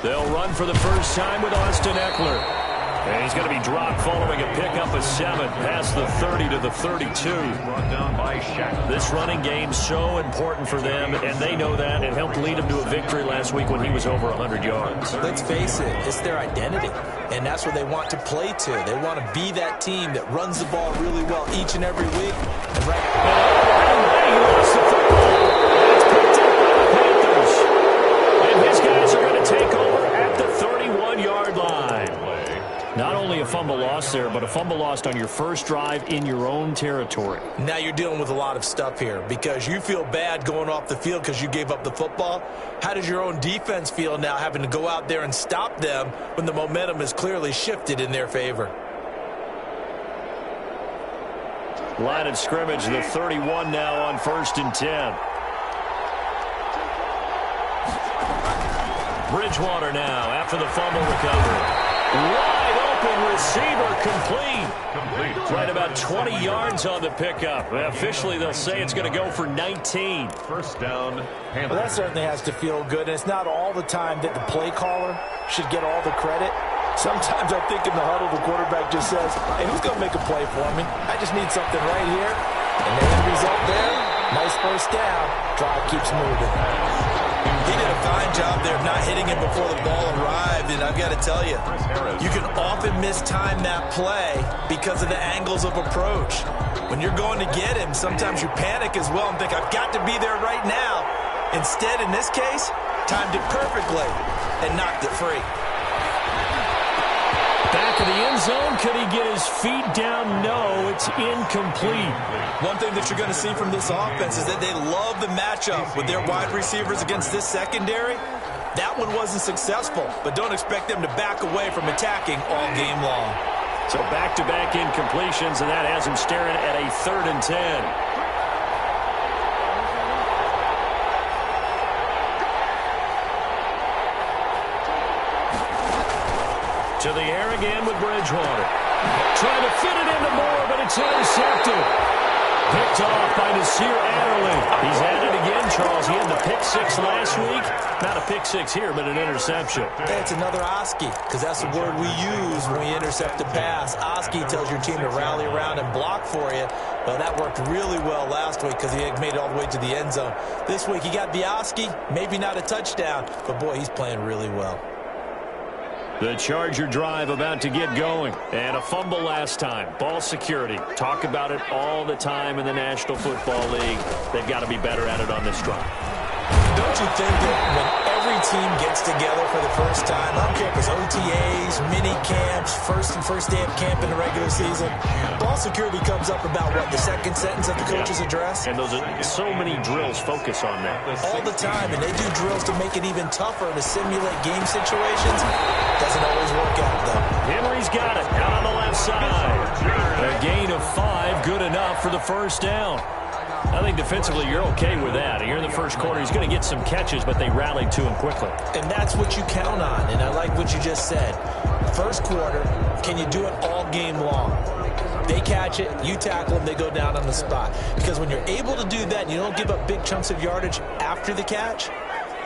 They'll run for the first time with Austin Eckler. And he's going to be dropped following a pickup of 7 past the 30 to the 32. Brought down by Shaq. This running game so important for them, and they know that. It helped lead them to a victory last week when he was over 100 yards. Let's face it, it's their identity, and that's what they want to play to. They want to be that team that runs the ball really well each and every week. And right away, he lost the football. That's picked up by the Panthers. And his guys are going to take over at the 31-yard line. Not only a fumble loss there, but a fumble lost on your first drive in your own territory. Now you're dealing with a lot of stuff here because you feel bad going off the field because you gave up the football. How does your own defense feel now having to go out there and stop them when the momentum is clearly shifted in their favor? Line of scrimmage, the 31 now on 1st and 10. Bridgewater now after the fumble recovery. Wide open receiver, complete. Right about 20 yards on the pickup. Officially, they'll say it's going to go for 19. First down. Well, that certainly has to feel good. And it's not all the time that the play caller should get all the credit. Sometimes I think in the huddle, the quarterback just says, hey, who's going to make a play for me? I just need something right here. And the end result there, nice first down. Drive keeps moving. He did a fine job there of not hitting him before the ball arrived, and I've got to tell you, you can often mistime that play because of the angles of approach. When you're going to get him, sometimes you panic as well and think, I've got to be there right now. Instead, in this case, timed it perfectly and knocked it free. Back of the end zone, could he get his feet down? No, it's incomplete. One thing that you're going to see from this offense is that they love the matchup with their wide receivers against this secondary. That one wasn't successful, but don't expect them to back away from attacking all game long. So back-to-back incompletions, and that has him staring at a 3rd and 10. To the air again with Bridgewater. Trying to fit it into Moore, but it's intercepted. Picked off by Nasir Adderley. He's at it again, Charles. He had the pick 6 last week. Not a pick 6 here, but an interception. It's another Oski, because that's the word we use when we intercept a pass. Oski tells your team to rally around and block for you. Well, that worked really well last week because he had made it all the way to the end zone. This week, he got the Oski, maybe not a touchdown, but boy, he's playing really well. The Charger drive about to get going. And a fumble last time. Ball security. Talk about it all the time in the National Football League. They've got to be better at it on this drive. Don't you think that when every team gets together for the first time, I don't care if it's OTAs, mini camps, first day of camp in the regular season, ball security comes up about what, the second sentence of the coach's address? And those are so many drills focus on that. All the time, and they do drills to make it even tougher to simulate game situations. Doesn't always work out, though. Henry's got it out on the left side. A gain of 5, good enough for the first down. I think defensively you're okay with that. Here in the first quarter, he's going to get some catches, but they rallied to him quickly. And that's what you count on, and I like what you just said. First quarter, can you do it all game long? They catch it, you tackle them, they go down on the spot. Because when you're able to do that and you don't give up big chunks of yardage after the catch,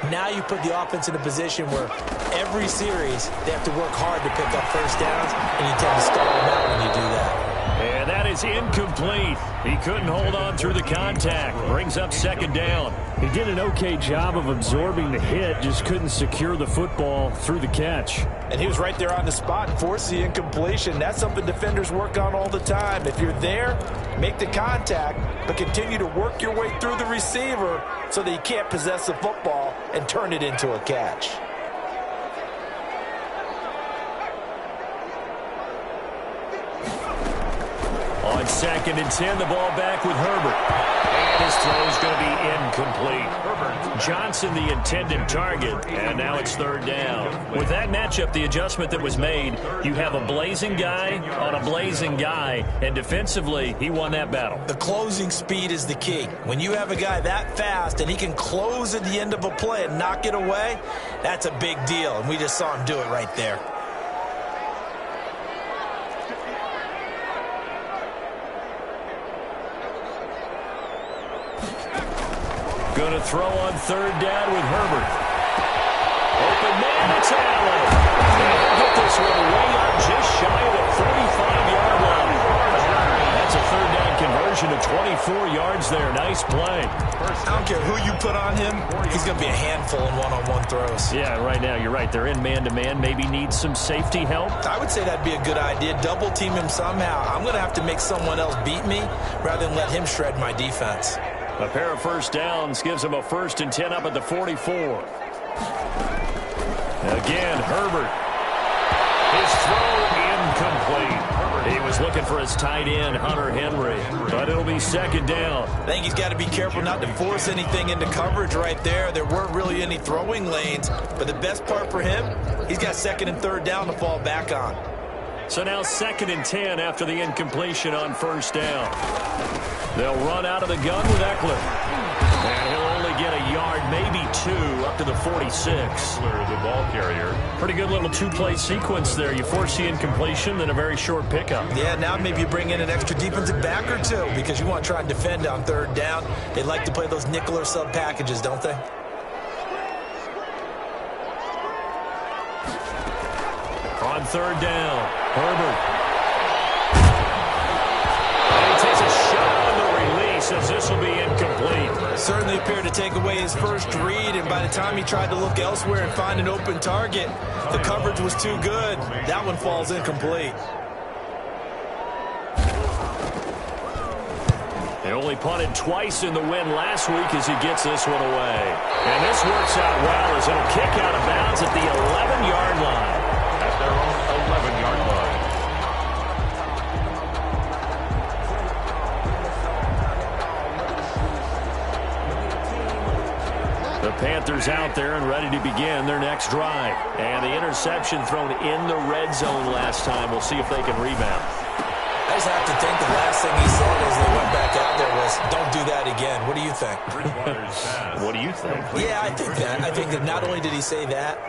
now you put the offense in a position where every series they have to work hard to pick up first downs, and you tend to stall them out when you do that. And that is incomplete. He couldn't hold on through the contact. Brings up 2nd down. He did an okay job of absorbing the hit, just couldn't secure the football through the catch. And he was right there on the spot and forced the incompletion. That's something defenders work on all the time. If you're there, make the contact, but continue to work your way through the receiver so that you can't possess the football and turn it into a catch. On 2nd and 10, the ball back with Herbert. And his throw is going to be incomplete. Johnson, the intended target, and now it's 3rd down. With that matchup, the adjustment that was made, you have a blazing guy on a blazing guy, and defensively, he won that battle. The closing speed is the key. When you have a guy that fast and he can close at the end of a play and knock it away, that's a big deal, and we just saw him do it right there. Going to throw on 3rd down with Herbert. Open man, it's Allen. And he'll get this one way up just shy of the 45-yard line. That's a third down conversion of 24 yards there. Nice play. I don't care who you put on him, he's going to be a handful in one-on-one throws. Yeah, right now, you're right. They're in man-to-man. Maybe need some safety help. I would say that'd be a good idea. Double team him somehow. I'm going to have to make someone else beat me rather than let him shred my defense. A pair of first downs gives him a 1st and 10 up at the 44. Again, Herbert. His throw incomplete. He was looking for his tight end, Hunter Henry, but it'll be 2nd down. I think he's got to be careful not to force anything into coverage right there. There weren't really any throwing lanes, but the best part for him, he's got 2nd and 3rd down to fall back on. So now 2nd and 10 after the incompletion on 1st down. They'll run out of the gun with Eckler. And he'll only get a yard, maybe 2, up to the 46. The ball carrier. Pretty good little 2-play sequence there. You force the incompletion, then a very short pickup. Yeah, now maybe you bring in an extra defensive back or two because you want to try and defend on 3rd down. They like to play those nickel or sub packages, don't they? On 3rd down, Herbert. And he takes a shot on the release as this will be incomplete. Certainly appeared to take away his first read, and by the time he tried to look elsewhere and find an open target, the coverage was too good. That one falls incomplete. They only punted twice in the win last week as he gets this one away. And this works out well as it'll kick out of bounds at the 11-yard line. At their own 11-yard line. The Panthers out there and ready to begin their next drive. And the interception thrown in the red zone last time. We'll see if they can rebound. I just have to think the last thing he said as they went back out there was, don't do that again. What do you think? What do you think? Yeah, I think that. I think that not only did he say that,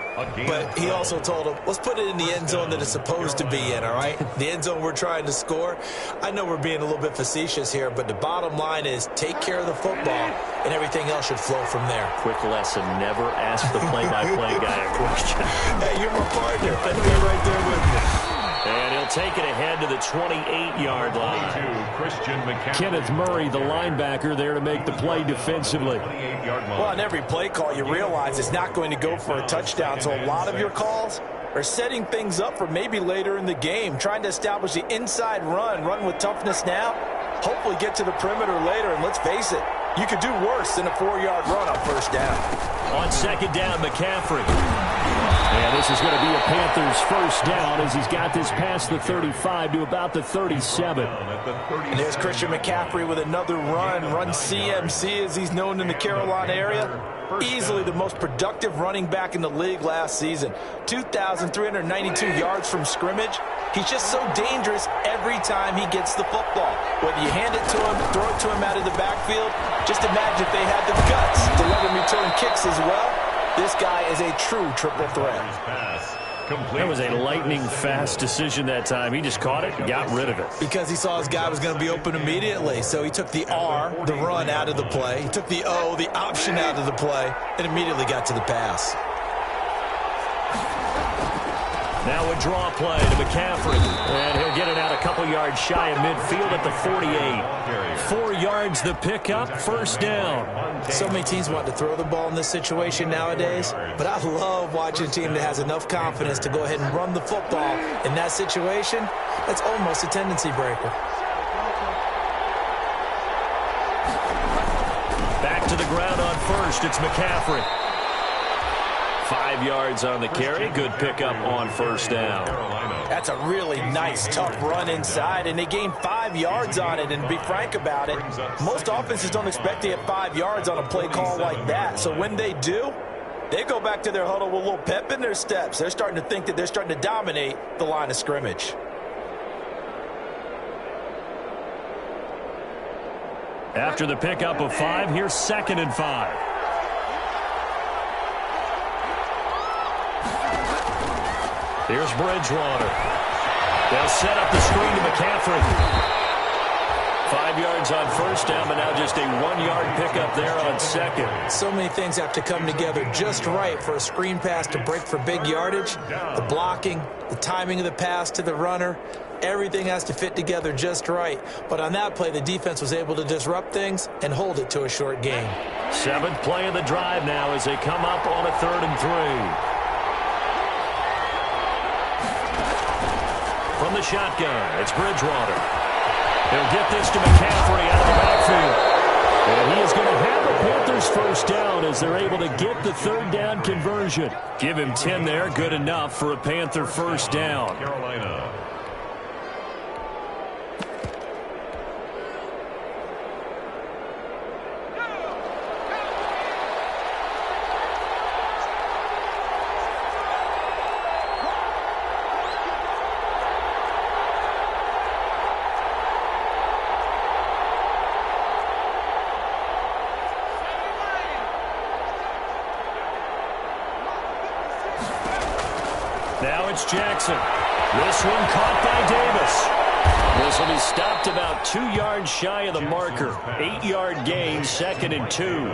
but he also told him, let's put it in the end zone that it's supposed to be in, all right? The end zone we're trying to score. I know we're being a little bit facetious here, but the bottom line is take care of the football, and everything else should flow from there. Quick lesson, never ask the play-by-play guy a question. Hey, you're my partner. I know you're right there with me. And he'll take it ahead to the 28-yard line. Kenneth Murray, the linebacker, there to make the play defensively. Well, on every play call, you realize it's not going to go for a touchdown, so a lot of your calls are setting things up for maybe later in the game, trying to establish the inside run with toughness now, hopefully get to the perimeter later, and let's face it, you could do worse than a 4-yard run on 1st down. On 2nd down, McCaffrey. And this is going to be a Panthers 1st down as he's got this past the 35 to about the 37. And there's Christian McCaffrey with another run CMC as he's known in the Carolina area. Easily the most productive running back in the league last season. 2,392 yards from scrimmage. He's just so dangerous every time he gets the football. Whether you hand it to him, throw it to him out of the backfield, just imagine if they had the guts to let him return kicks as well. This guy is a true triple threat. That was a lightning-fast decision that time. He just caught it and got rid of it. Because he saw his guy was going to be open immediately. So he took the R, the run, out of the play. He took the O, the option, out of the play, and immediately got to the pass. Now a draw play to McCaffrey. And he'll get it out a couple yards shy of midfield at the 48. 4 yards the pickup, 1st down. So many teams want to throw the ball in this situation nowadays, but I love watching a team that has enough confidence to go ahead and run the football. In that situation, that's almost a tendency breaker. Back to the ground on 1st, it's McCaffrey. 5 yards on the carry. Good pickup on 1st down. That's a really nice, tough run inside, and they gained 5 yards on it. And to be frank about it, most offenses don't expect to get 5 yards on a play call like that. So when they do, they go back to their huddle with a little pep in their steps. They're starting to think that they're starting to dominate the line of scrimmage. After the pickup of 5, here's 2nd and 5. Here's Bridgewater. They'll set up the screen to McCaffrey. 5 yards on first down, but now just a 1-yard pickup there on second. So many things have to come together just right for a screen pass to break for big yardage. The blocking, the timing of the pass to the runner, everything has to fit together just right. But on that play, the defense was able to disrupt things and hold it to a short gain. 7th play of the drive now as they come up on a 3rd and 3. From the shotgun, it's Bridgewater. He'll get this to McCaffrey out of the backfield. And he is going to have the Panthers first down as they're able to get the 3rd down conversion. Give him 10 there, good enough for a Panther first down. Carolina. Now it's Jackson. This one caught by Davis. This will be stopped about 2 yards shy of the marker. 8-yard gain, 2nd and 2.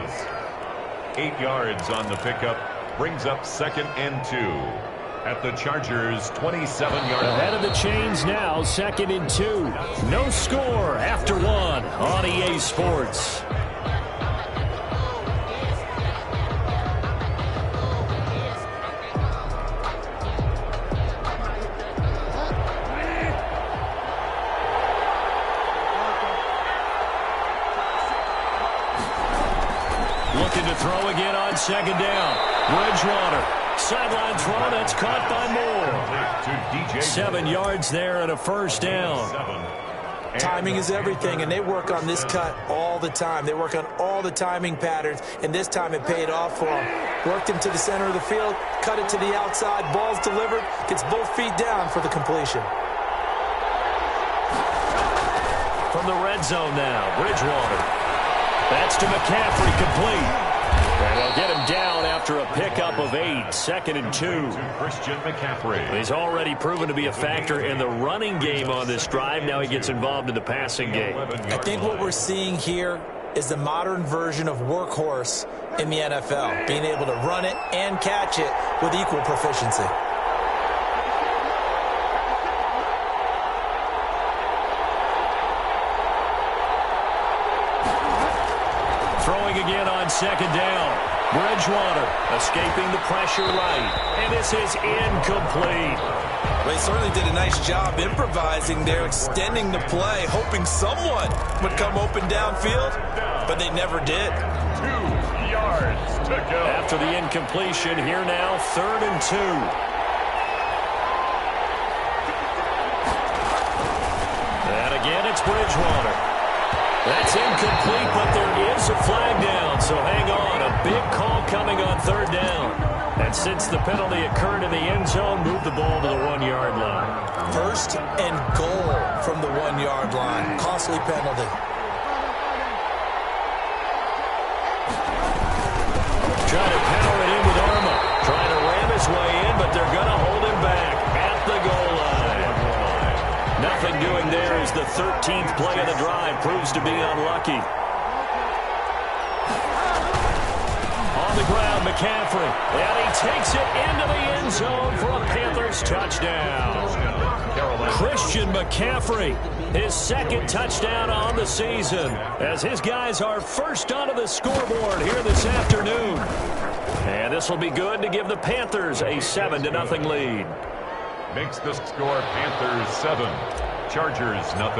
8 yards on the pickup. Brings up 2nd and 2. At the Chargers' 27-yard line. Ahead of the chains now, 2nd and 2. No score after 1 on EA Sports. Looking to throw again on 2nd down. Bridgewater. Sideline throw, that's caught by Moore. 7 yards there and a first down. Timing is everything, and they work on this cut all the time. They work on all the timing patterns, and this time it paid off for them. Worked him to the center of the field, cut it to the outside, ball's delivered, gets both feet down for the completion. From the red zone now, Bridgewater. That's to McCaffrey, complete. And they'll get him down after a pickup of 8, 2nd and 2. Christian McCaffrey. He's already proven to be a factor in the running game on this drive. Now he gets involved in the passing game. I think what we're seeing here is the modern version of workhorse in the NFL, being able to run it and catch it with equal proficiency. Throwing again on 2nd down. Bridgewater escaping the pressure right. And this is incomplete. Well, they certainly did a nice job improvising there, extending the play, hoping someone would come open downfield, but they never did. 2 yards to go. After the incompletion, here now, 3rd and 2. And again, it's Bridgewater. That's incomplete, but there is a flag down, so hang on. A big call coming on 3rd down. And since the penalty occurred in the end zone, move the ball to the 1-yard line. 1st and goal from the 1-yard line. Costly penalty. Trying to power it in with Arma. Trying to ram his way in, but they're going to hold him back at the goal line. Nothing doing there as the 13th play of the drive proves to be unlucky. On the ground, McCaffrey. And he takes it into the end zone for a Panthers touchdown. Christian McCaffrey, his 2nd touchdown on the season, as his guys are first onto the scoreboard here this afternoon. And this will be good to give the Panthers a 7-0 lead. Makes the score Panthers 7, Chargers 0.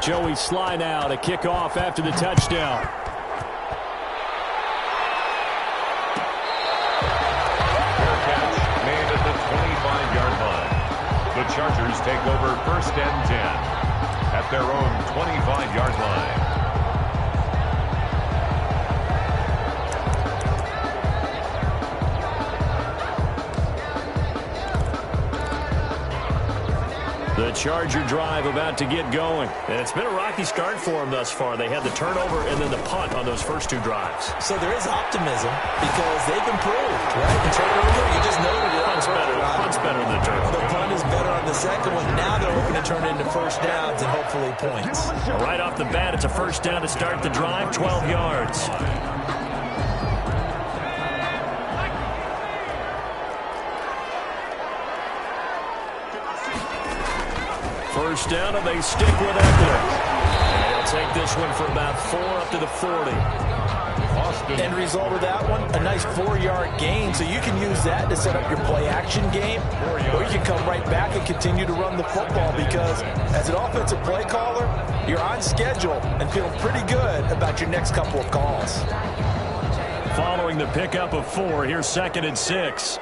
Joey Sly now to kick off after the touchdown. Fair catch made at the 25-yard line. The Chargers take over 1st and 10 at their own 25-yard line. The Charger drive about to get going. And it's been a rocky start for them thus far. They had the turnover and then the punt on those first two drives. So there is optimism because they've improved, right? The turnover, you just noted it. Punt's better than the turnover. The punt is better on the second one. Now they're hoping to turn it into first downs and hopefully points. Well, right off the bat, it's a first down to start the drive, 12 yards. First down, and they stick with Eckler. And they'll take this one for about 4 up to the 40. End result of that one, a nice 4-yard gain, so you can use that to set up your play-action game, or you can come right back and continue to run the football because as an offensive play caller, you're on schedule and feeling pretty good about your next couple of calls. Following the pickup of 4, here's 2nd and 6.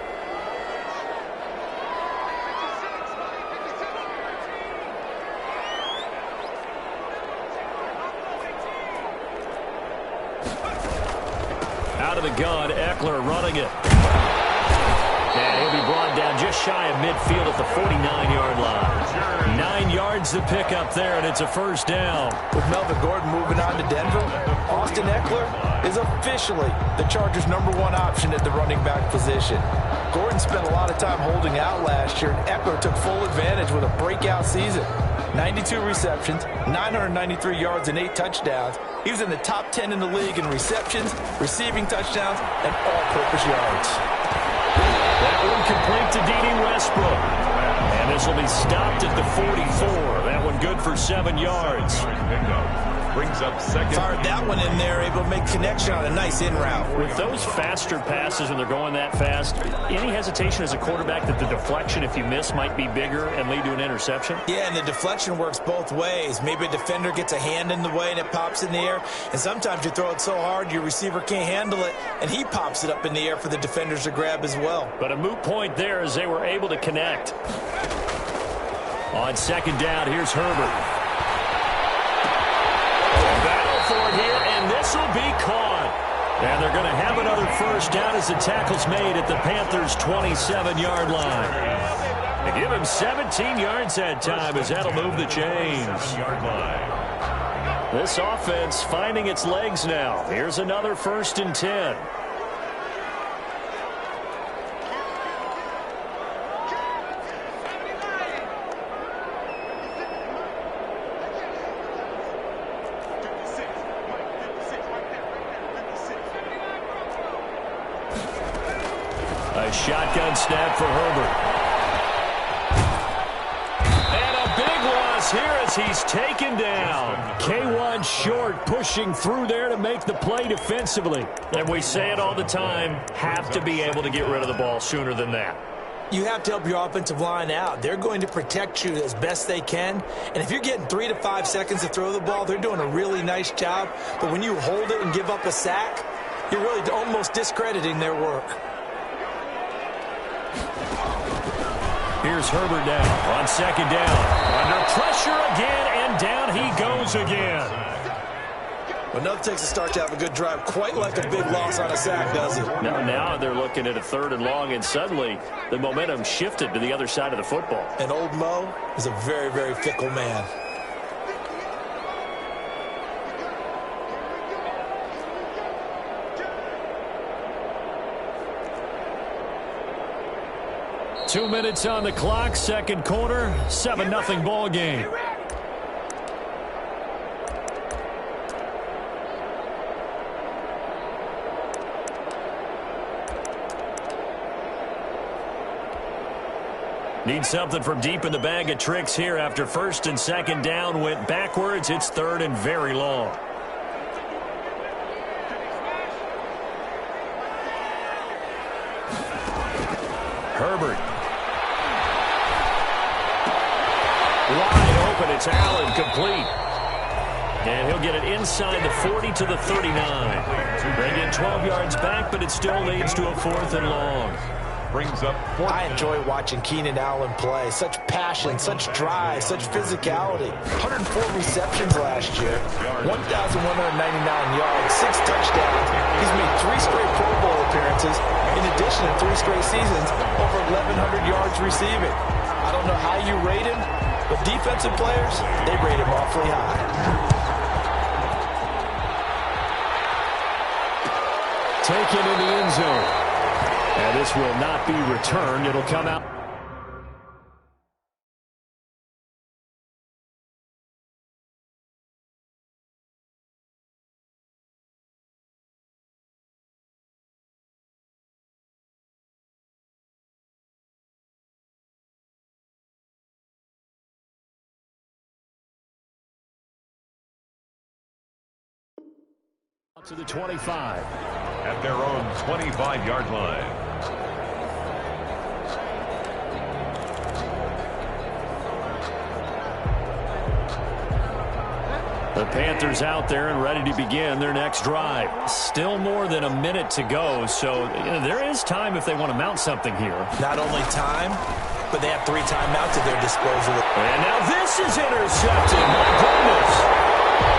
Out of the gun, Eckler running it. And he'll be brought down just shy of midfield at the 49-yard line. 9 yards to pick up there, and it's a first down. With Melvin Gordon moving on to Denver, Austin Eckler is officially the Chargers' #1 option at the running back position. Gordon spent a lot of time holding out last year, and Eckler took full advantage with a breakout season. 92 receptions, 993 yards, and 8 touchdowns. He was in the top 10 in the league in receptions, receiving touchdowns, and all-purpose yards. That one complete to D.D. Westbrook. And this will be stopped at the 44. That one good for 7 yards. Brings up second. Fired that one in there, able to make connection on a nice in route. With those faster passes when they're going that fast, any hesitation as a quarterback that the deflection, if you miss, might be bigger and lead to an interception? Yeah, and the deflection works both ways. Maybe a defender gets a hand in the way and it pops in the air. And sometimes you throw it so hard your receiver can't handle it, and he pops it up in the air for the defenders to grab as well. But a moot point there as they were able to connect. On 2nd down, here's Herbert. For it here, and this will be caught. And they're going to have another first down as the tackle's made at the Panthers' 27-yard line. They give him 17 yards that time as that'll move the chains. This offense finding its legs now. Here's another 1st and 10. A shotgun snap for Herbert. And a big loss here as he's taken down. K1 short, pushing through there to make the play defensively. And we say it all the time, have to be able to get rid of the ball sooner than that. You have to help your offensive line out. They're going to protect you as best they can. And if you're getting 3 to 5 seconds to throw the ball, they're doing a really nice job. But when you hold it and give up a sack, you're really almost discrediting their work. Here's Herbert now on 2nd down. Under pressure again, and down he goes again. Well, nothing takes a start to have a good drive quite like a big loss on a sack, does it? Now they're looking at a 3rd and long, and suddenly the momentum shifted to the other side of the football. And old Mo is a very, very fickle man. Two minutes on the clock, 2nd quarter, 7-0 ball game. Need something from deep in the bag of tricks here after 1st and 2nd down went backwards. It's 3rd and very long. Herbert. Wide open, it's Allen, complete. And he'll get it inside the 40 to the 39. They get 12 yards back, but it still leads to a 4th and long. Brings up 4th. I enjoy watching Keenan Allen play. Such passion, such drive, such physicality. 104 receptions last year, 1,199 yards, 6 touchdowns. He's made 3 straight Pro Bowl appearances, in addition to 3 straight seasons, over 1,100 yards receiving. I don't know how you rate him, But defensive players, they rate him awfully high. Taken in the end zone. And this will not be returned. It'll come out. To the 25. At their own 25-yard line. The Panthers out there and ready to begin their next drive. Still more than a minute to go, so there is time if they want to mount something here. Not only time, but they have 3 timeouts at their disposal. And now this is intercepted. My goodness.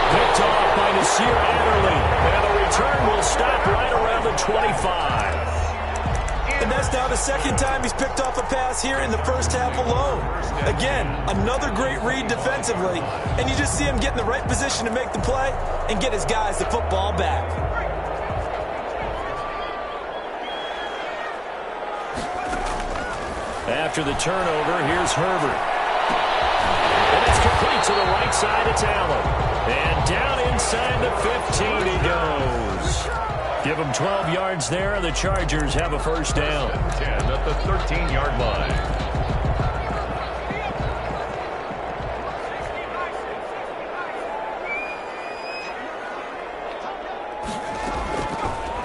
Picked off by Nasir Adderley. And the return will stop right around the 25. And that's now the second time he's picked off a pass here in the first half alone. Again, another great read defensively. And you just see him get in the right position to make the play and get his guys the football back. After the turnover, here's Herbert. And it's complete to the right side of Allen. And down inside the 15 he goes. Give him 12 yards there, and the Chargers have a first down. 10 at the 13-yard line.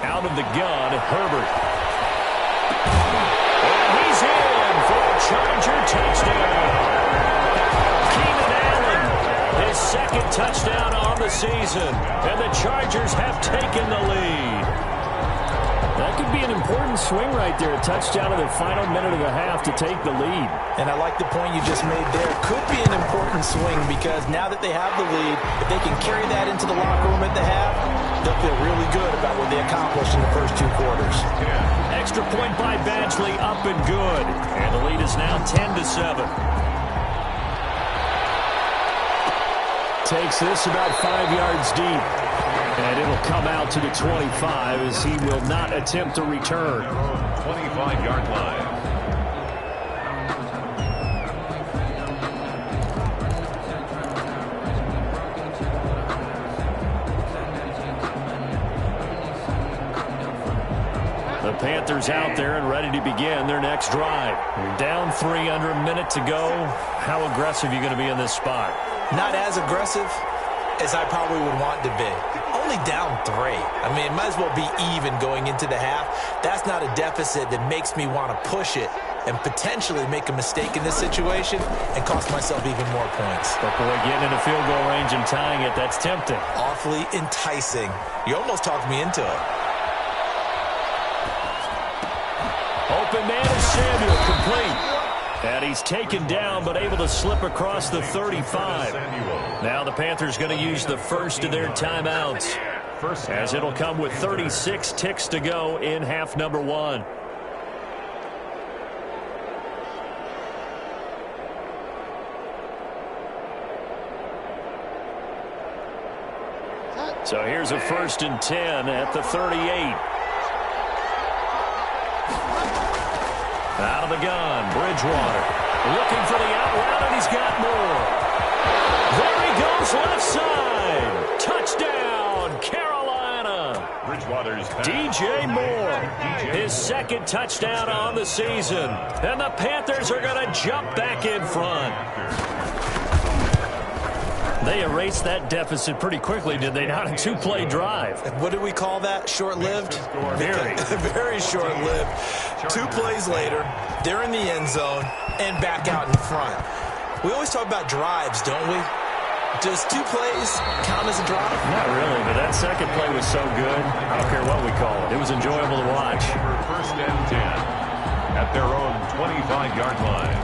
Out of the gun, Herbert. And he's in for a Charger touchdown. His second touchdown on the season, and the Chargers have taken the lead. That could be an important swing right there, a touchdown in the final minute of the half to take the lead. And I like the point you just made there. Could be an important swing because now that they have the lead, if they can carry that into the locker room at the half, they'll feel really good about what they accomplished in the first 2 quarters. Extra point by Badgley, up and good. And the lead is now 10-7. Takes this about 5 yards deep. And it'll come out to the 25 as he will not attempt to return. 25-yard line. The Panthers out there and ready to begin their next drive. You're down 3 under a minute to go. How aggressive are you going to be in this spot? Not as aggressive as I probably would want to be. Only down 3. I mean, it might as well be even going into the half. That's not a deficit that makes me want to push it and potentially make a mistake in this situation and cost myself even more points. But boy, getting into field goal range and tying it, that's tempting. Awfully enticing. You almost talked me into it. Open man is Samuel, complete. And he's taken down but able to slip across the 35. Now the Panthers going to use the first of their timeouts as it'll come with 36 ticks to go in half number 1. So here's a 1st and 10 at the 38. Out of the gun, Bridgewater. Looking for the out route, and he's got more. There he goes, left side. Touchdown, Carolina. Bridgewater's DJ Moore, his second touchdown on the season. And the Panthers are going to jump back in front. They erased that deficit pretty quickly, did they not? A 2-play drive. What do we call that? Short-lived? Very. Very short-lived. 2 plays later, they're in the end zone and back out in front. We always talk about drives, don't we? Does 2 plays count as a drive? Not really, but that second play was so good. I don't care what we call it. It was enjoyable to watch. 1st and 10 at their own 25-yard line.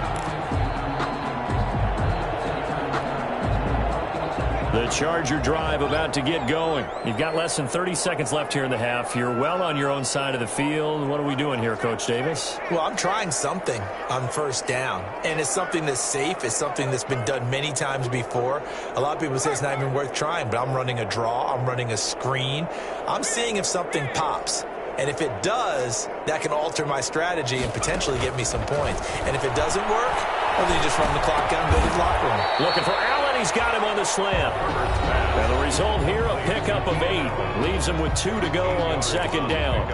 The Charger drive about to get going. You've got less than 30 seconds left here in the half. You're well on your own side of the field. What are we doing here, Coach Davis? Well, I'm trying something on first down, and it's something that's safe. It's something that's been done many times before. A lot of people say it's not even worth trying, but I'm running a draw. I'm running a screen. I'm seeing if something pops. And if it does, that can alter my strategy and potentially get me some points. And if it doesn't work, well, then you just run the clock down and go to the locker room. Looking for Allen. He's got him on the slam. And the result here, a pickup of 8. Leaves him with 2 to go on second down.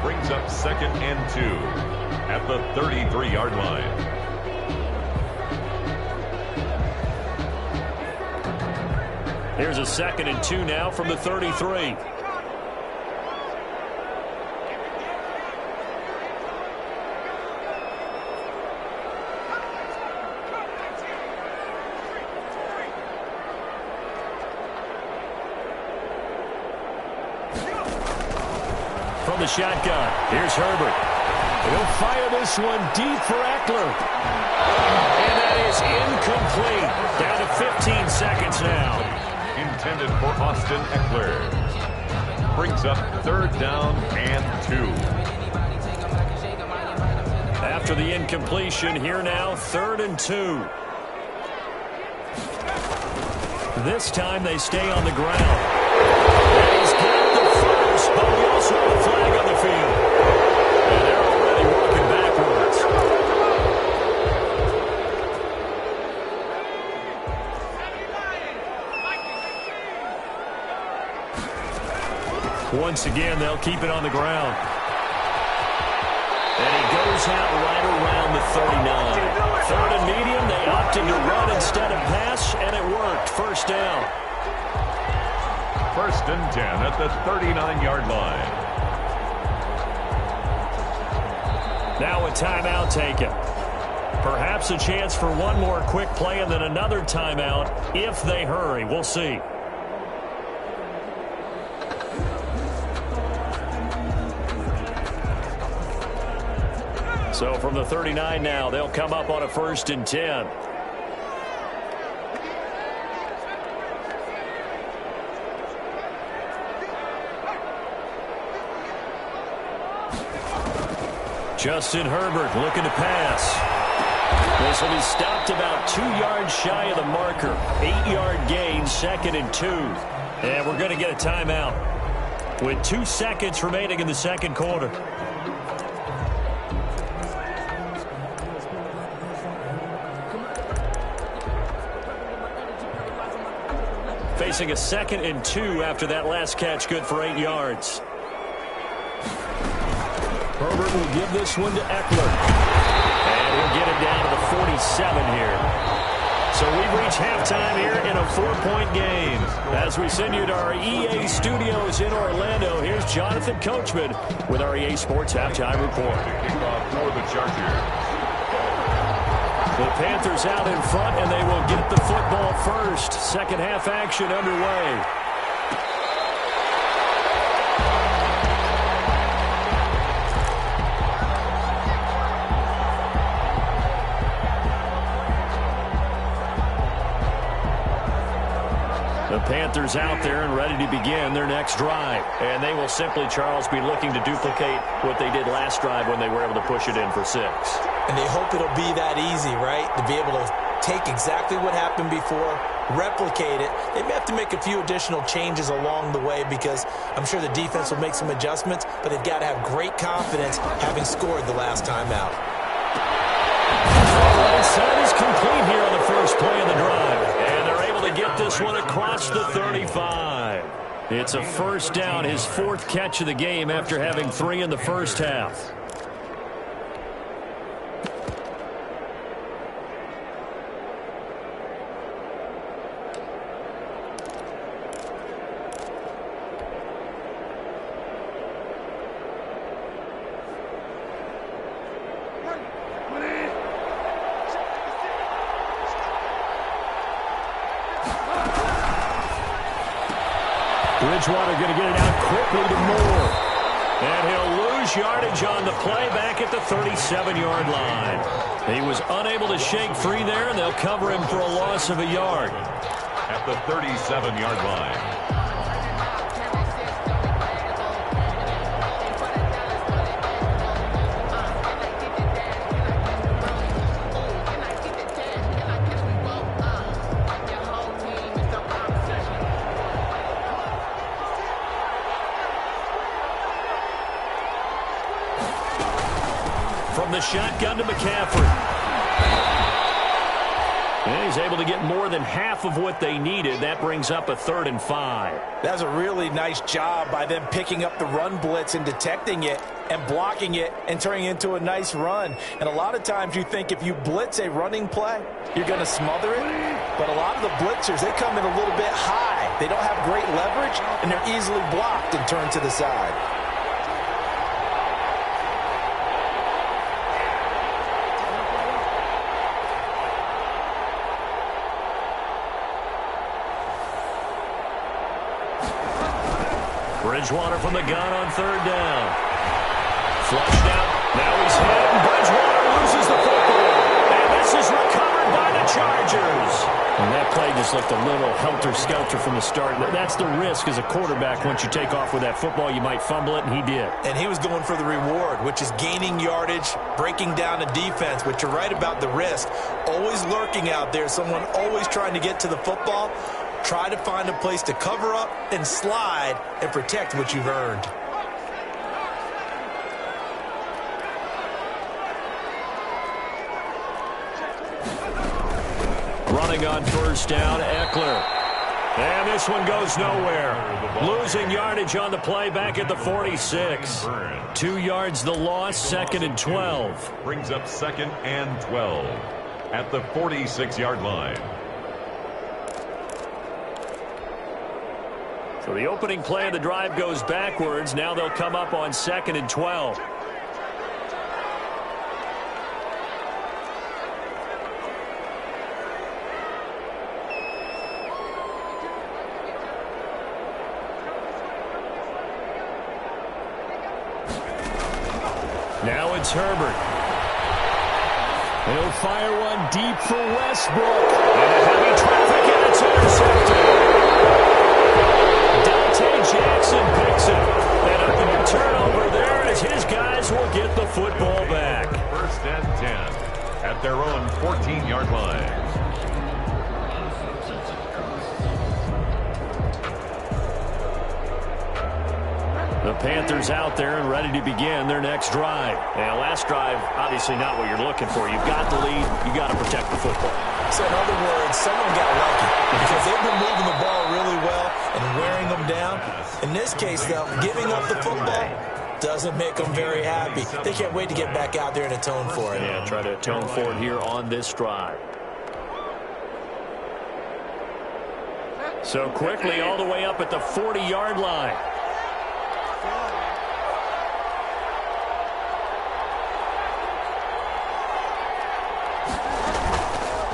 Brings up 2nd and 2 at the 33-yard line. Here's a 2nd and 2 now from the 33. From the shotgun, here's Herbert. He'll fire this one deep for Eckler. And that is incomplete. Down to 15 seconds now. Intended for Austin Eckler. Brings up 3rd down and 2. After the incompletion, here now, 3rd and 2. This time they stay on the ground. And he's got the first, but we also have a flag on the field. And they're already walking backwards. Once again, they'll keep it on the ground. And he goes out right around the 39. 3rd and medium, they opted to run instead of pass, and it worked. First down. 1st and 10 at the 39-yard line. Now a timeout taken. Perhaps a chance for one more quick play and then another timeout if they hurry. We'll see. So from the 39 now, they'll come up on a 1st and 10. Justin Herbert looking to pass. This will be stopped about 2 yards shy of the marker. 8-yard gain, 2nd and 2. And we're going to get a timeout with 2 seconds remaining in the second quarter. Facing a 2nd and 2 after that last catch, good for 8 yards. Herbert will give this one to Eckler. And he'll get it down to the 47 here. So we've reached halftime here in a 4-point game. As we send you to our EA studios in Orlando, here's Jonathan Coachman with our EA Sports Halftime Report. Kickoff for the Chargers. The Panthers out in front, and they will get the football first. Second half action underway. The Panthers out there and ready to begin their next drive. And they will simply, Charles, be looking to duplicate what they did last drive when they were able to push it in for 6. And they hope it'll be that easy, right? To be able to take exactly what happened before, replicate it. They may have to make a few additional changes along the way because I'm sure the defense will make some adjustments, but they've got to have great confidence having scored the last time out. The right side is complete here on the first play of the drive. And they're able to get this one across the 35. It's a first down, his 4th catch of the game after having 3 in the first half. Bridgewater going to get it out quickly to Moore. And he'll lose yardage on the play back at the 37-yard line. He was unable to shake free there, and they'll cover him for a loss of a yard. At the 37-yard line. From the shotgun to McCaffrey. And he's able to get more than half of what they needed. That brings up a 3rd and 5. That's a really nice job by them picking up the run blitz and detecting it and blocking it and turning it into a nice run. And a lot of times you think if you blitz a running play, you're going to smother it. But a lot of the blitzers, they come in a little bit high. They don't have great leverage, and they're easily blocked and turned to the side. Bridgewater from the gun on 3rd down. Flushed out. Now he's hit. Bridgewater loses the football. And this is recovered by the Chargers. And that play just looked a little helter-skelter from the start. That's the risk as a quarterback. Once you take off with that football, you might fumble it, and he did. And he was going for the reward, which is gaining yardage, breaking down a defense. But you're right about the risk. Always lurking out there. Someone always trying to get to the football. Try to find a place to cover up and slide and protect what you've earned. Running on 1st down, Eckler. And this one goes nowhere. Losing yardage on the play back at the 46. 2 yards the loss, 2nd and 12. Brings up 2nd and 12 at the 46-yard line. So the opening play of the drive goes backwards. Now they'll come up on 2nd and 12. Now it's Herbert. He'll fire one deep for Westbrook. And a heavy traffic, and it's intercepted. Jackson picks it. And up in the turnover there as his guys will get the football back. 1st and 10 at their own 14-yard line. The Panthers out there and ready to begin their next drive. And last drive, obviously not what you're looking for. You've got the lead. You've got to protect the football. So in other words, someone got lucky because they've been moving the ball really well and wearing them down. In this case, though, giving up the football doesn't make them very happy. They can't wait to get back out there and atone for it. Yeah, try to atone for it here on this drive. So quickly all the way up at the 40-yard line.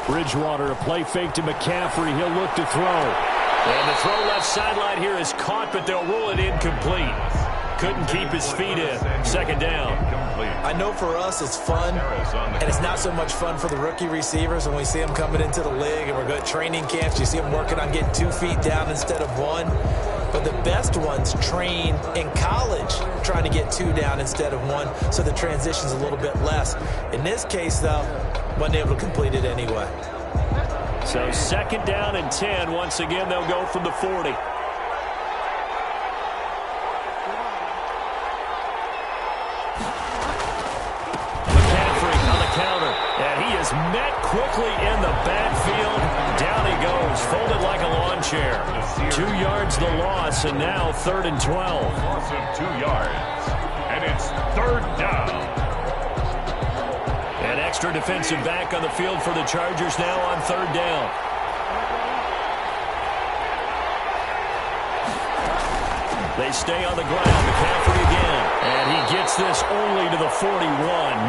Bridgewater, a play fake to McCaffrey. He'll look to throw. And the throw left sideline here is caught, but they'll rule it incomplete. Couldn't keep his feet in. 2nd down. I know for us it's fun, and it's not so much fun for the rookie receivers when we see them coming into the league and we're good training camps. You see them working on getting 2 feet down instead of 1. But the best ones train in college trying to get 2 down instead of 1, so the transition's a little bit less. In this case, though, wasn't able to complete it anyway. So 2nd down and 10. Once again, they'll go from the 40. McCaffrey on the counter. And he is met quickly in the backfield. Down he goes, folded like a lawn chair. 2 yards the loss, and now 3rd and 12. Loss of 2 yards. And it's 3rd down. An extra defensive back on the field for the Chargers now on 3rd down. They stay on the ground. McCaffrey again. And he gets this only to the 41.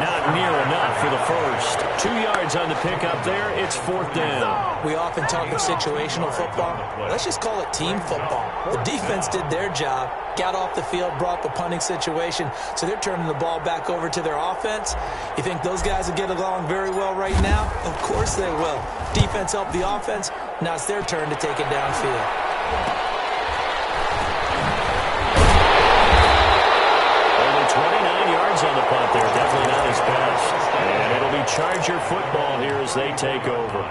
Not near enough for the first. 2 yards on the pickup there. It's 4th down. We often talk of situational football. Let's just call it team football. The defense did their job, got off the field, brought the punting situation, so they're turning the ball back over to their offense. You think those guys will get along very well right now? Of course they will. Defense helped the offense. Now it's their turn to take it downfield. Only 29 yards on the punt there. Definitely not his best. And it'll be Charger football here as they take over.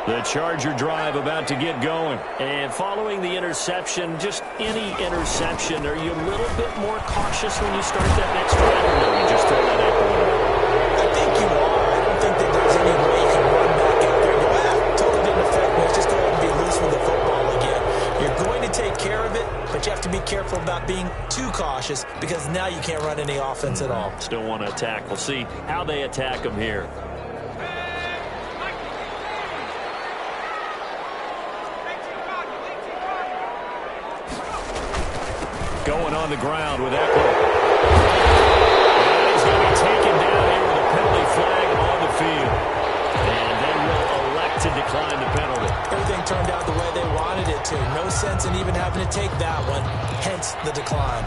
The Charger drive about to get going. And following the interception, just any interception, are you a little bit more cautious when you start that next drive, or no, you just throw that out the window? I think you are. I don't think that there's any way you can run back out there and go, totally didn't affect me. Let's just go ahead and be loose with the football again. You're going to take care of it, but you have to be careful about being too cautious because now you can't run any offense at all. Still want to attack. We'll see how they attack them here. Going on the ground with Eckler. And he's going to be taken down here with a penalty flag on the field. And they will elect to decline the penalty. Everything turned out the way they wanted it to. No sense in even having to take that one, hence the decline.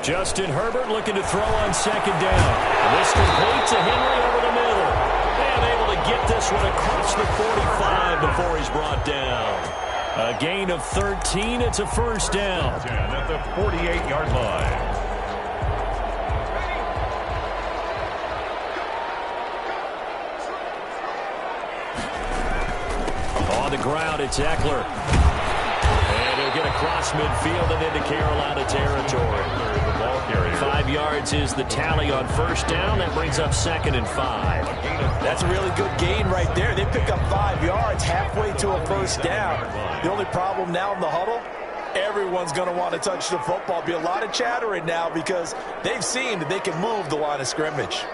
Justin Herbert looking to throw on second down. This complete to Henry over the middle. And able to get this one across the 45 before he's brought down. A gain of 13. It's a first down. 10 at the 48-yard line. On the ground, it's Eckler. And he'll get across midfield and into Carolina territory. 5 yards is the tally on first down. That brings up 2nd and 5. That's a really good gain right there. They pick up 5 yards halfway to a first down. The only problem now in the huddle, everyone's going to want to touch the football. Be a lot of chattering now because they've seen that they can move the line of scrimmage.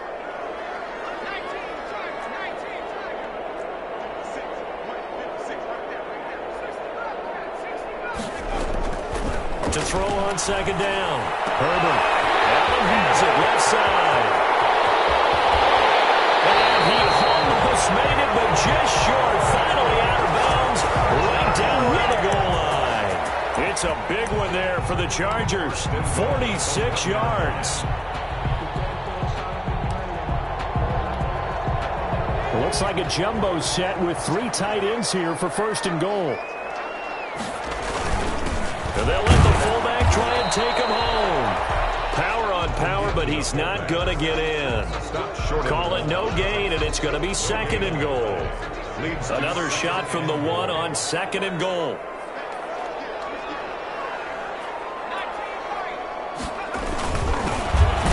To throw on second down. Herbert. Allen has it left side. And he almost made it, but just short. Finally out of bounds. Right down near the goal line. It's a big one there for the Chargers. 46 yards. Looks like a jumbo set with 3 tight ends here for first and goal. And they'll let the fullback try and take him home. Power on power, but he's not going to get in. Call it no gain, and it's going to be 2nd and goal. Another shot from the 1 on 2nd and goal.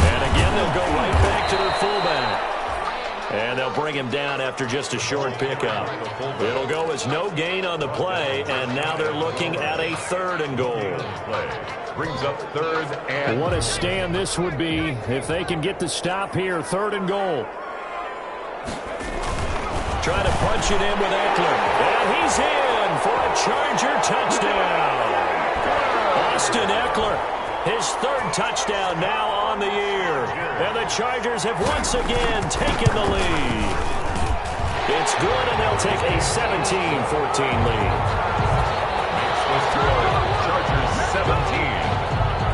And again, they'll go right back to their fullback. And they'll bring him down after just a short pickup. It'll go as no gain on the play, and now they're looking at a 3rd and goal. Brings up 3rd and... What a stand this would be if they can get the stop here. 3rd and goal. Trying to punch it in with Eckler. And he's in for a Charger touchdown. Austin Eckler, his 3rd touchdown now on the year. And the Chargers have once again taken the lead. It's good, and they'll take a 17-14 lead. Chargers 17.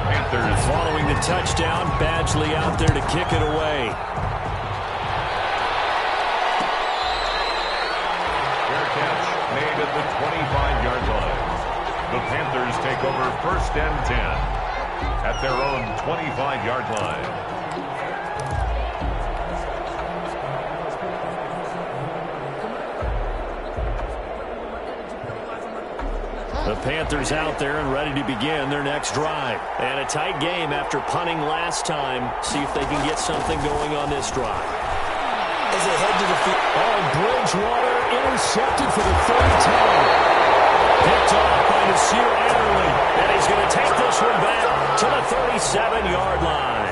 Panthers following the touchdown. Badgley out there to kick it away. Fair catch made at the 25-yard line. The Panthers take over 1st and 10 at their own 25-yard line. The Panthers out there and ready to begin their next drive. And a tight game after punting last time. See if they can get something going on this drive. As they head to the field. Oh, Bridgewater intercepted for the 3rd time. Picked off by Nasir Adderley. And he's going to take this one back to the 37-yard line.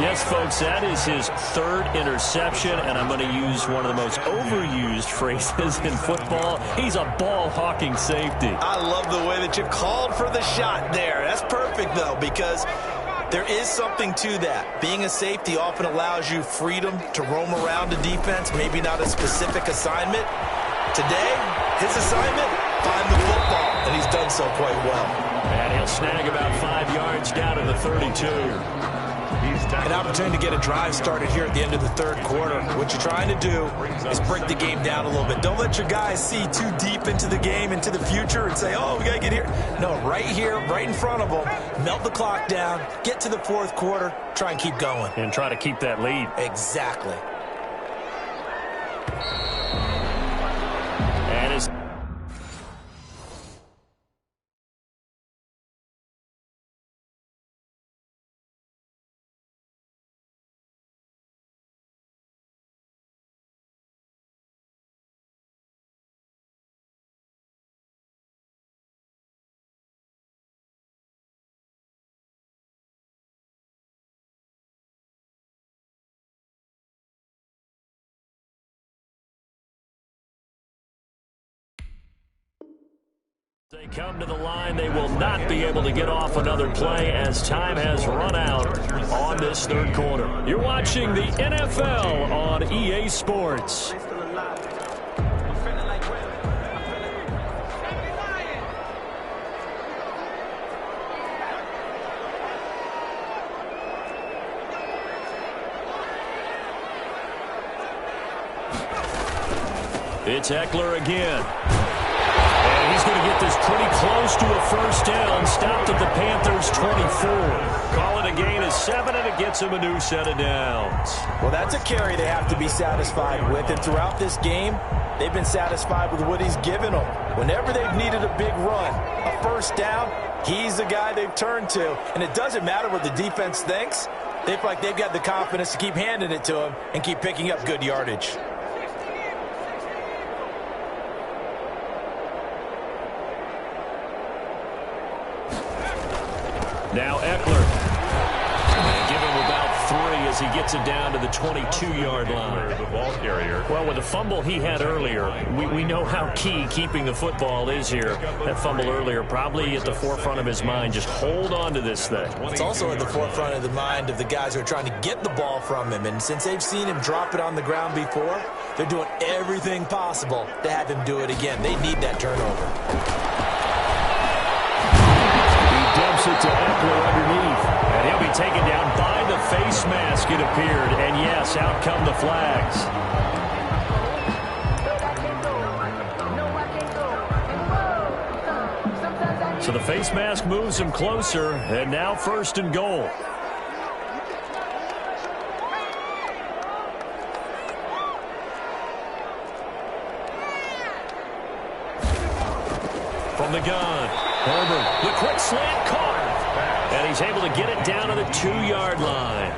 Yes, folks, that is his 3rd interception, and I'm going to use one of the most overused phrases in football. He's a ball-hawking safety. I love the way that you called for the shot there. That's perfect, though, because There is something to that. Being a safety often allows you freedom to roam around the defense, maybe not a specific assignment. Today, his assignment, find the football, and he's done so quite well. And he'll snag about 5 yards down to the 32. An opportunity to get a drive started here at the end of the third quarter. What you're trying to do is break the game down a little bit. Don't let your guys see too deep into the game, into the future, and say, oh, we got to get here. No, right here, right in front of them, melt the clock down, get to the fourth quarter, try and keep going. And try to keep that lead. Exactly. And as they come to the line, they will not be able to get off another play as time has run out on this third quarter. You're watching the NFL on EA Sports. It's Eckler again. He's going to get this pretty close to a first down. Stopped at the Panthers' 24. Call it a gain of 7, and it gets him a new set of downs. Well, that's a carry they have to be satisfied with. And throughout this game, they've been satisfied with what he's given them. Whenever they've needed a big run, a first down, he's the guy they've turned to. And it doesn't matter what the defense thinks. They feel like they've got the confidence to keep handing it to him and keep picking up good yardage. Now Eckler. And give him about 3 as he gets it down to the 22-yard line. The ball carrier. Well, with the fumble he had earlier, we know how key keeping the football is here. That fumble earlier probably at the forefront of his mind. Just hold on to this thing. It's also at the forefront of the mind of the guys who are trying to get the ball from him. And since they've seen him drop it on the ground before, they're doing everything possible to have him do it again. They need that turnover. Dumps it to Eckler underneath. And he'll be taken down by the face mask, it appeared. And yes, out come the flags. So the face mask moves him closer. And now 1st and goal. From the gun. Herbert, the quick slant caught. And he's able to get it down to the 2-yard line.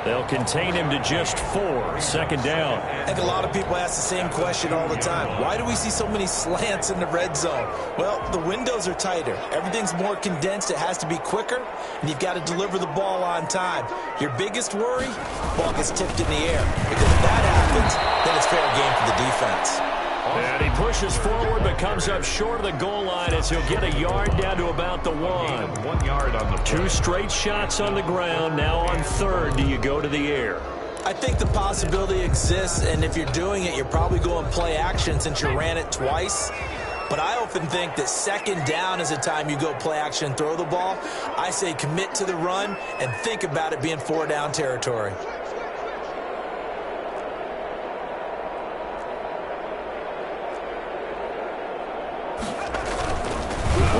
They'll contain him to just 4. 2nd down. I think a lot of people ask the same question all the time. Why do we see so many slants in the red zone? Well, the windows are tighter. Everything's more condensed. It has to be quicker, and you've got to deliver the ball on time. Your biggest worry, ball gets tipped in the air. Because if that happens, then it's fair game for the defense. And he pushes forward but comes up short of the goal line as he'll get a yard down to about the 1. 1 yard on the play. 2 straight shots on the ground. Now on 3rd, do you go to the air? I think the possibility exists, and if you're doing it, you're probably going play action since you ran it twice. But I often think that 2nd down is the time you go play action and throw the ball. I say commit to the run and think about it being 4-down territory.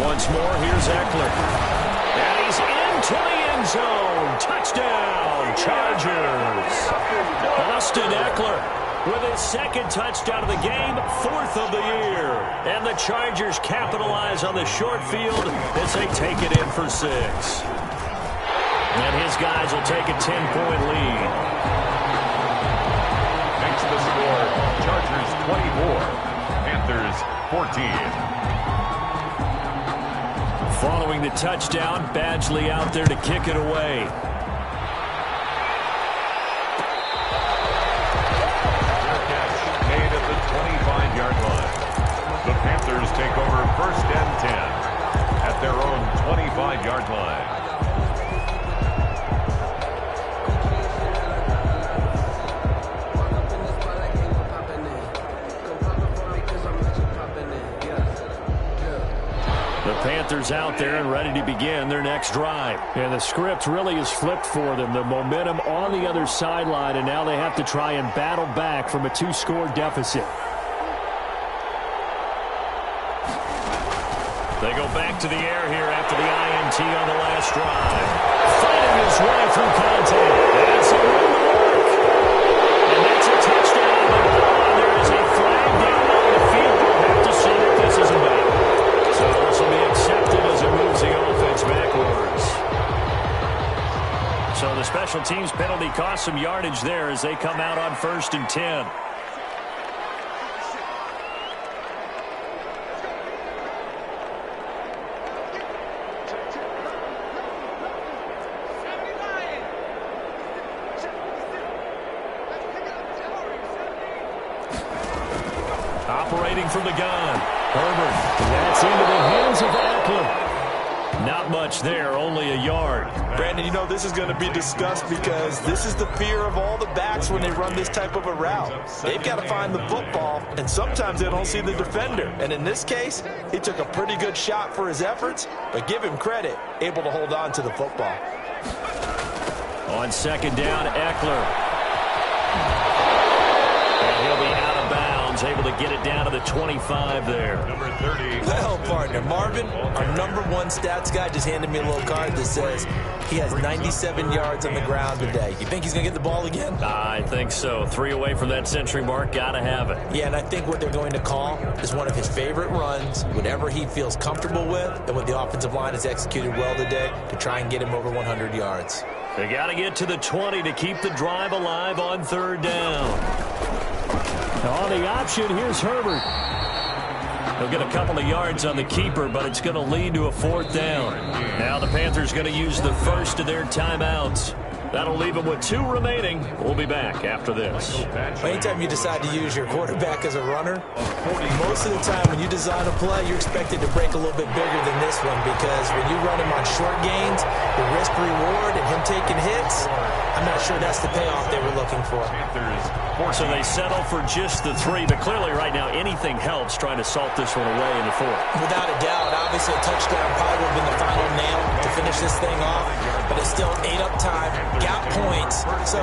Once more, here's Eckler. And he's into the end zone. Touchdown, Chargers. Austin Eckler with his 2nd touchdown of the game, 4th of the year. And the Chargers capitalize on the short field as they take it in for 6. And his guys will take a 10-point lead. Thanks to the score, Chargers 24, Panthers 14. Following the touchdown, Badgley out there to kick it away. Made at the 25-yard line. The Panthers take over 1st and 10 at their own 25-yard line. The Panthers out there and ready to begin their next drive. And the script really is flipped for them. The momentum on the other sideline, and now they have to try and battle back from a 2-score deficit. They go back to the air here after the INT on the last drive. Fighting his way through contact. That's a run to work. And that's a touchdown. And there is a flag down on the field. We'll have to see what this is about. So this will be accepted as it moves the offense backwards. So the special teams penalty cost some yardage there as they come out on 1st and 10. Operating from the gun. Herbert. That's into the hands of Eckler. Not much there, only a yard. Brandon, you know this is going to be discussed because this is the fear of all the backs when they run this type of a route. They've got to find the football, and sometimes they don't see the defender. And in this case, he took a pretty good shot for his efforts, but give him credit, able to hold on to the football. On 2nd down, Eckler. And he'll be out of bounds, able to get it down to the 25 there. Number 30. Well, partner, Marvin, our #1 stats guy just handed me a little card that says he has 97 yards on the ground today. You think he's going to get the ball again? I think so. 3 away from that century mark. Got to have it. Yeah, and I think what they're going to call is one of his favorite runs, whatever he feels comfortable with, and what the offensive line has executed well today to try and get him over 100 yards. They got to get to the 20 to keep the drive alive on 3rd down. On the option, here's Herbert. He'll get a couple of yards on the keeper, but it's going to lead to a 4th down. Now the Panthers going to use the first of their timeouts. That'll leave them with 2 remaining. We'll be back after this. Anytime you decide to use your quarterback as a runner, most of the time when you design a play, you're expected to break a little bit bigger than this one, because when you run him on short gains, the risk-reward and him taking hits, I'm not sure that's the payoff they were looking for. So they settle for just the 3, but clearly right now anything helps trying to salt this one away in the 4th. Without a doubt, obviously a touchdown probably would have been the final nail to finish this thing off, but it's still ate up time, got points, so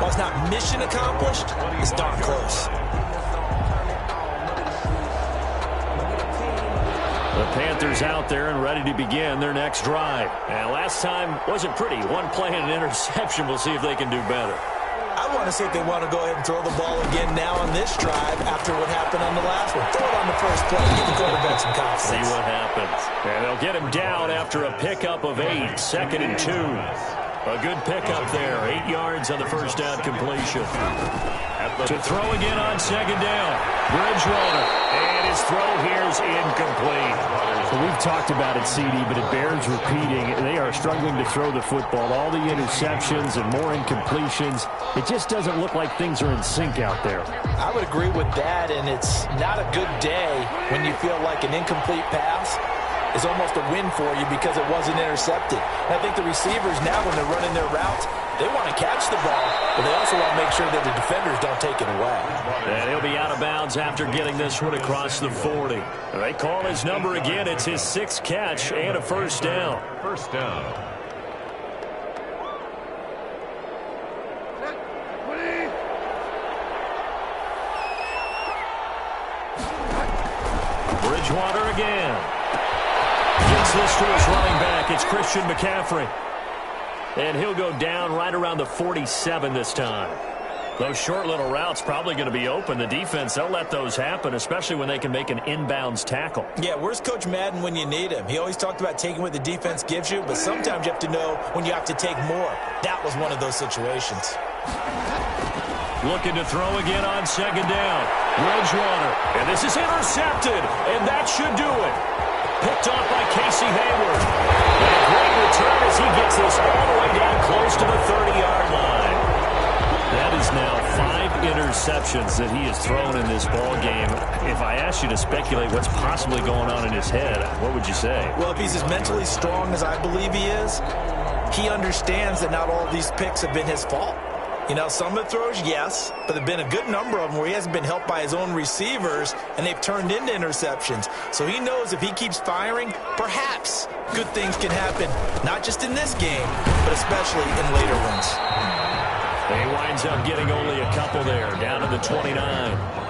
while it's not mission accomplished, it's darn close. The Panthers out there and ready to begin their next drive. And last time wasn't pretty. 1 play and an interception. We'll see if they can do better. I want to see if they want to go ahead and throw the ball again now on this drive after what happened on the last one. Throw it on the first play. Give the quarterback some confidence. See what happens. And they'll get him down after a pickup of 8. 2nd and 2. A good pickup there. 8 yards on the first down completion. To throw again on 2nd down. Bridgewater. And his throw here is incomplete. So we've talked about it, CD, but it bears repeating. They are struggling to throw the football. All the interceptions and more incompletions. It just doesn't look like things are in sync out there. I would agree with that, and it's not a good day when you feel like an incomplete pass is almost a win for you because it wasn't intercepted. And I think the receivers now, when they're running their routes, they want to catch the ball, but they also want to make sure that the defenders don't take it away. And he'll be out of bounds after getting this one across the 40. They call his number again. It's his 6th catch and a 1st down. 1st down. Bridgewater again. Gets this to his running back. It's Christian McCaffrey. And he'll go down right around the 47 this time. Those short little routes probably going to be open. The defense, they'll let those happen, especially when they can make an inbounds tackle. Yeah, where's Coach Madden when you need him? He always talked about taking what the defense gives you, but sometimes you have to know when you have to take more. That was one of those situations. Looking to throw again on 2nd down. Bridgewater. And this is intercepted, and that should do it. Picked off by Casey Hayward. And a great return as he gets this all the way down close to the 30-yard line. That is now 5 interceptions that he has thrown in this ball game. If I asked you to speculate what's possibly going on in his head, what would you say? Well, if he's as mentally strong as I believe he is, he understands that not all of these picks have been his fault. You know, some of the throws, yes, but there have been a good number of them where he hasn't been helped by his own receivers, and they've turned into interceptions. So he knows if he keeps firing, perhaps good things can happen, not just in this game, but especially in later ones. He winds up getting only a couple there, down to the 29.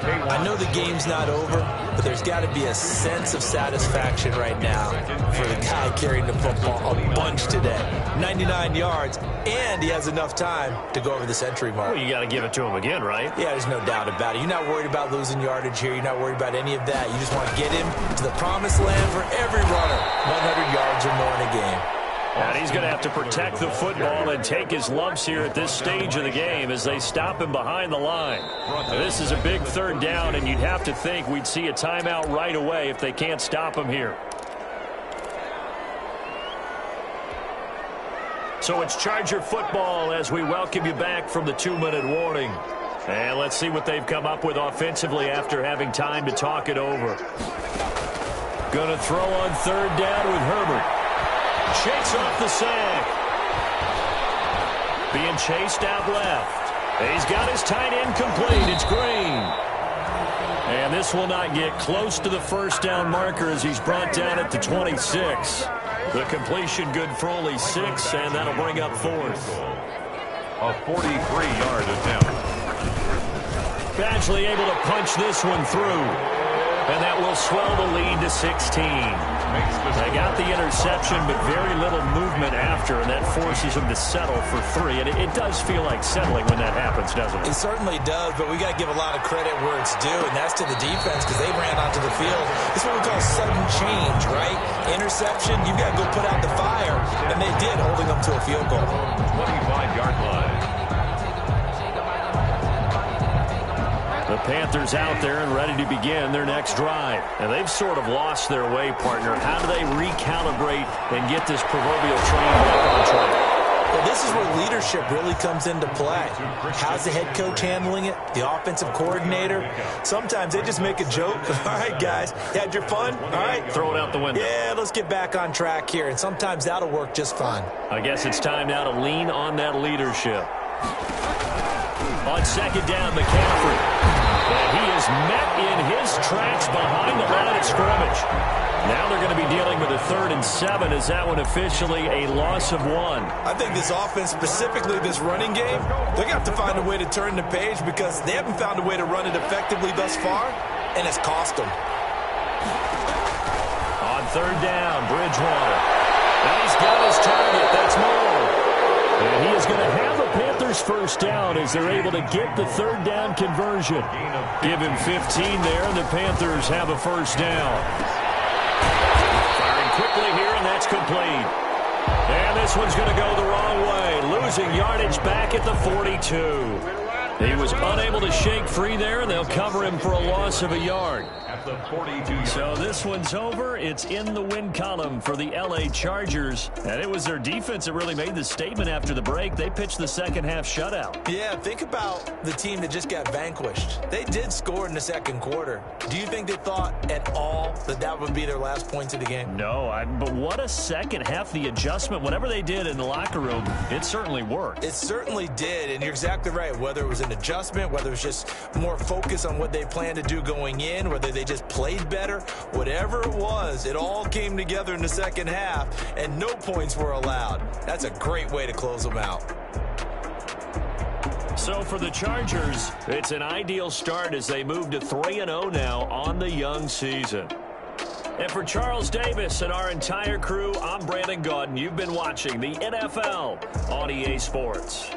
I know the game's not over, but there's got to be a sense of satisfaction right now for the guy carrying the football a bunch today. 99 yards, and he has enough time to go over the century mark. Well, you got to give it to him again, right? Yeah, there's no doubt about it. You're not worried about losing yardage here. You're not worried about any of that. You just want to get him to the promised land for every runner, 100 yards or more in a game. And he's going to have to protect the football and take his lumps here at this stage of the game as they stop him behind the line. Now, this is a big third down, and you'd have to think we'd see a timeout right away if they can't stop him here. So it's Charger football as we welcome you back from the 2-minute warning. And let's see what they've come up with offensively after having time to talk it over. Going to throw on third down with Herbert. Shakes off the sack. Being chased out left. He's got his tight end complete. It's Green. And this will not get close to the first down marker as he's brought down at the 26. The completion good for only 6, and that'll bring up fourth. A 43-yard attempt. Badgley able to punch this one through. And that will swell the lead to 16. They got the interception, but very little movement after, and that forces them to settle for 3. And it does feel like settling when that happens, doesn't it? It certainly does, but we got to give a lot of credit where it's due, and that's to the defense because they ran onto the field. It's what we call sudden change, right? Interception, you've got to go put out the fire, and they did, holding them to a field goal. 25-yard line. The Panthers out there and ready to begin their next drive. And they've sort of lost their way, partner. How do they recalibrate and get this proverbial train back on track? Well, this is where leadership really comes into play. How's the head coach handling it? The offensive coordinator? Sometimes they just make a joke. All right, guys, you had your fun? All right. Throw it out the window. Yeah, let's get back on track here. And sometimes that'll work just fine. I guess it's time now to lean on that leadership. On second down, McCaffrey. And he is met in his tracks behind the line of scrimmage. Now they're going to be dealing with a 3rd and 7. Is that one officially a loss of 1? I think this offense, specifically this running game, they're going to have to find a way to turn the page because they haven't found a way to run it effectively thus far, and it's cost them. On third down, Bridgewater. And he's got his target. That's more. And he is going to have a Panthers first down as they're able to get the third down conversion. Give him 15 there, and the Panthers have a first down. Firing quickly here, and that's complete. And this one's going to go the wrong way. Losing yardage back at the 42. He was unable to shake free there, and they'll cover him for a loss of a yard. So this one's over. It's in the win column for the L.A. Chargers. And it was their defense that really made the statement after the break. They pitched the second half shutout. Yeah, think about the team that just got vanquished. They did score in the second quarter. Do you think they thought at all that that would be their last points of the game? No, but what a second half. The adjustment, whatever they did in the locker room, it certainly worked. It certainly did, and you're exactly right. Whether it was an adjustment, whether it was just more focus on what they planned to do going in, whether they just played better, whatever it was, it all came together in the second half, and no points were allowed. That's a great way to close them out. So for the Chargers, it's an ideal start as they move to 3-0 now on the young season. And for Charles Davis and our entire crew, I'm Brandon Gaudin. You've been watching the NFL on EA Sports.